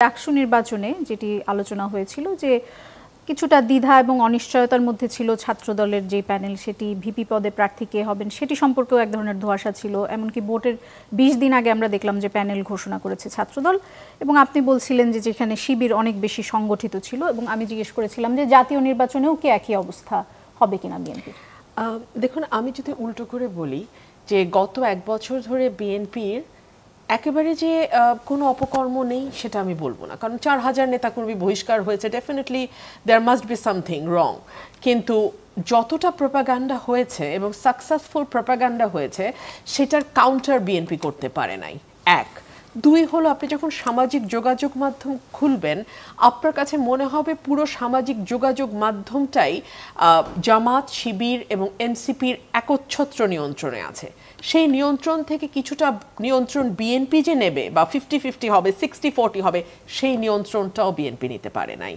ডাকসু নির্বাচনে যেটি আলোচনা হয়েছিল যে কিছুটা দ্বিধা এবং অনিশ্চয়তার মধ্যে ছিল ছাত্রদলের যে প্যানেল সেটি ভিপি পদে প্রার্থী কে হবেন সেটি সম্পর্কেও এক ধরনের ধোঁয়াশা ছিল। এমনকি ভোটের ২০ দিন আগে আমরা দেখলাম যে প্যানেল ঘোষণা করেছে ছাত্রদল এবং আপনি বলছিলেন যে যেখানে শিবির অনেক বেশি সংগঠিত ছিল এবং আমি জিজ্ঞেস করেছিলাম যে জাতীয় নির্বাচনেও কি একই অবস্থা হবে কিনা বিএনপির। দেখুন, আমি যদি উল্টো করে বলি যে গত এক বছর ধরে বিএনপির একেবারে যে কোনো অপকর্ম নেই সেটা আমি বলবো না, কারণ ৪,০০০ নেতাকর্মী বহিষ্কার হয়েছে, definitely there must be something wrong. কিন্তু যতটা প্রোপাগান্ডা হয়েছে এবং সাকসেসফুল প্রোপাগান্ডা হয়েছে সেটার কাউন্টার বিএনপি করতে পারে নাই। এক, দুই হলো আপনি যখন সামাজিক যোগাযোগ মাধ্যম খুলবেন আপনার কাছে মনে হবে পুরো সামাজিক যোগাযোগ মাধ্যমটাই জামাত, শিবির এবং এনসিপির একচ্ছত্র নিয়ন্ত্রণে আছে। সেই নিয়ন্ত্রণ থেকে কিছুটা নিয়ন্ত্রণ বিএনপি যে নেবে বা 50-50 হবে, 60-40 হবে, সেই নিয়ন্ত্রণটাও বিএনপি নিতে পারে নাই।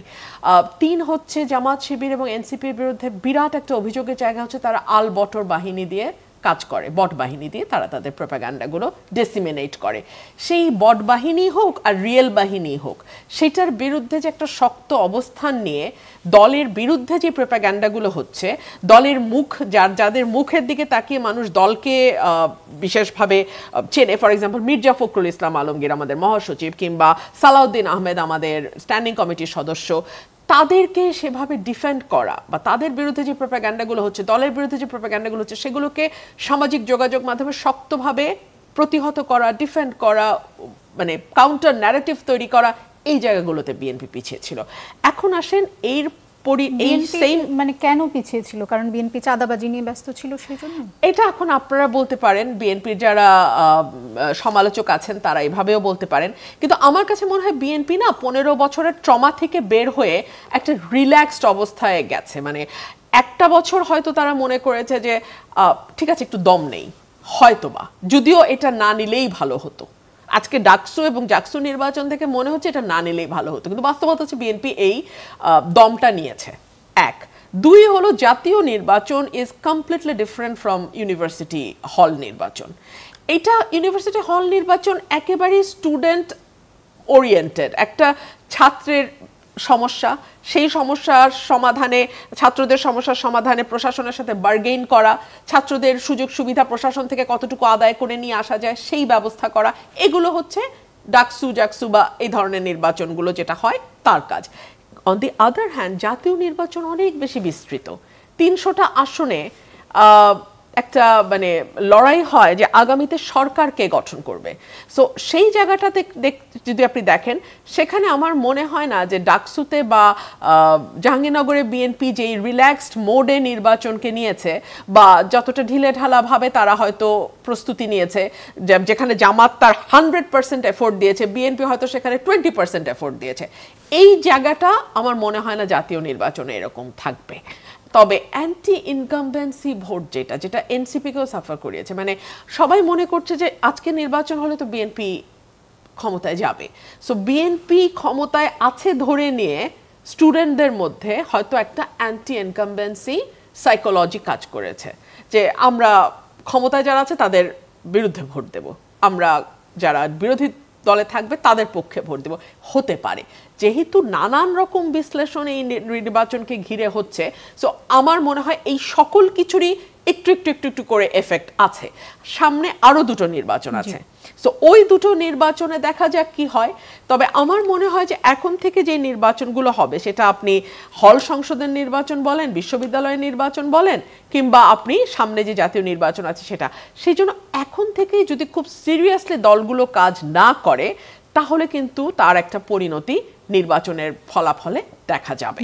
তিন হচ্ছে জামাত, শিবির এবং এনসিপির বিরুদ্ধে বিরাট একটা অভিযোগের জায়গা হচ্ছে তারা আল বটর বাহিনী দিয়ে কাজ করে, বট বাহিনী দিয়ে তারা তাদের প্রোপাগান্ডাগুলো ডিসিমিনেট করে। সেই বট বাহিনী হোক আর রিয়েল বাহিনী হোক, সেটার বিরুদ্ধে যে একটা শক্ত অবস্থান নিয়ে দলের বিরুদ্ধে যে প্রোপাগান্ডাগুলো হচ্ছে, দলের মুখ যাদের মুখের দিকে তাকিয়ে মানুষ দলকে বিশেষভাবে চেনে, ফর এক্সাম্পল মির্জা ফখরুল ইসলাম আলমগীর আমাদের মহাসচিব কিংবা সালাউদ্দিন আহমেদ আমাদের স্ট্যান্ডিং কমিটির সদস্য, তাদেরকে সেভাবে ডিফেন্ড করা বা তাদের বিরুদ্ধে যে প্রোপাগান্ডাগুলো হচ্ছে, দলের বিরুদ্ধে যে প্রোপাগান্ডাগুলো হচ্ছে, সেগুলোকে সামাজিক যোগাযোগ মাধ্যমে শক্তভাবে প্রতিহত করা, ডিফেন্ড করা, মানে কাউন্টার ন্যারেটিভ তৈরি করা, এই জায়গাগুলোতে বিএনপি পিছিয়ে ছিল। এখন আসেন মানে কেন পিছিয়ে ছিল? কারণ বিএনপি চাঁদাবাজি নিয়ে ব্যস্ত ছিল সেই জন্য? এটা এখন আপনারা বলতে পারেন, বিএনপির যারা সমালোচক আছেন তারা এভাবেও বলতে পারেন, কিন্তু আমার কাছে মনে হয় বিএনপি না ১৫ বছরের ট্রমা থেকে বের হয়ে একটা রিল্যাক্সড অবস্থায় গেছে। মানে একটা বছর হয়তো তারা মনে করেছে যে ঠিক আছে একটু দম নেই হয়তোবা, যদিও এটা না নিলেই ভালো হতো। আজকে ডাকসু এবং জাকসু নির্বাচন থেকে মনে হচ্ছে এটা না নিলেই ভালো হতো, কিন্তু বাস্তবতা হচ্ছে বিএনপি এই দমটা নিয়েছে। এক, দুই হলো জাতীয় নির্বাচন is completely different from university হল নির্বাচন। এটা ইউনিভার্সিটি হল নির্বাচন একেবারেই স্টুডেন্ট ওরিয়েন্টেড, একটা ছাত্রের সমস্যা, সেই সমস্যার সমাধানে, ছাত্রদের সমস্যার সমাধানে প্রশাসনের সাথে বার্গেইন করা, ছাত্রদের সুযোগ সুবিধা প্রশাসন থেকে কতটুকু আদায় করে নিয়ে আসা যায় সেই ব্যবস্থা করা, এগুলো হচ্ছে ডাকসু, জাকসু বা এই ধরনের নির্বাচনগুলো যেটা হয় তার কাজ। অন দি আদার হ্যান্ড জাতীয় নির্বাচন অনেক বেশি বিস্তৃত। ৩০০টা আসনে একটা মানে লড়াই হয় যে আগামীতে সরকারকে গঠন করবে। সো সেই জায়গাটাতে যদি আপনি দেখেন, সেখানে আমার মনে হয় না যে ডাকসুতে বা জাহাঙ্গীরনগরে বিএনপি যেই রিল্যাক্সড মোডে নির্বাচনকে নিয়েছে বা যতটা ঢিলে ঢালাভাবে তারা হয়তো প্রস্তুতি নিয়েছে, যেখানে জামাত তার 100% এফোর্ট দিয়েছে, বিএনপি হয়তো সেখানে 20% এফোর্ট দিয়েছে, এই জায়গাটা আমার মনে হয় না জাতীয় নির্বাচনে এরকম থাকবে। তবে অ্যান্টি ইনকামবেন্সি ভোট যেটা এনসিপিকেও সাফার করিয়েছে, মানে সবাই মনে করছে যে আজকে নির্বাচন হলে তো বিএনপি ক্ষমতায় যাবে। সো বিএনপি ক্ষমতায় আছে ধরে নিয়ে স্টুডেন্টদের মধ্যে হয়তো একটা অ্যান্টি ইনকামবেন্সি সাইকোলজি কাজ করেছে যে আমরা ক্ষমতায় যারা আছে তাদের বিরুদ্ধে ভোট দেব, আমরা যারা বিরোধী দলে থাকবে তাদের পক্ষে ভোট দেব। হতে পারে, যেহেতু নানান রকম বিশ্লেষণ এই নির্বাচনকে ঘিরে হচ্ছে, সো আমার মনে হয় এই সকল কিছুরই একটু একটু একটু একটু করে এফেক্ট আছে। সামনে আরো দুটো নির্বাচন আছে, সো ওই দুটো নির্বাচনে দেখা যাক কি হয়। তবে আমার মনে হয় যে এখন থেকে যে নির্বাচনগুলো হবে, সেটা আপনি হল সংসদের নির্বাচন বলেন, বিশ্ববিদ্যালয়ের নির্বাচন বলেন, কিংবা আপনি সামনে যে জাতীয় নির্বাচন আছে সেটা, সেই জন্য এখন থেকেই যদি খুব সিরিয়াসলি দলগুলো কাজ না করে তাহলে কিন্তু তার একটা পরিণতি নির্বাচনের ফলাফলে দেখা যাবে।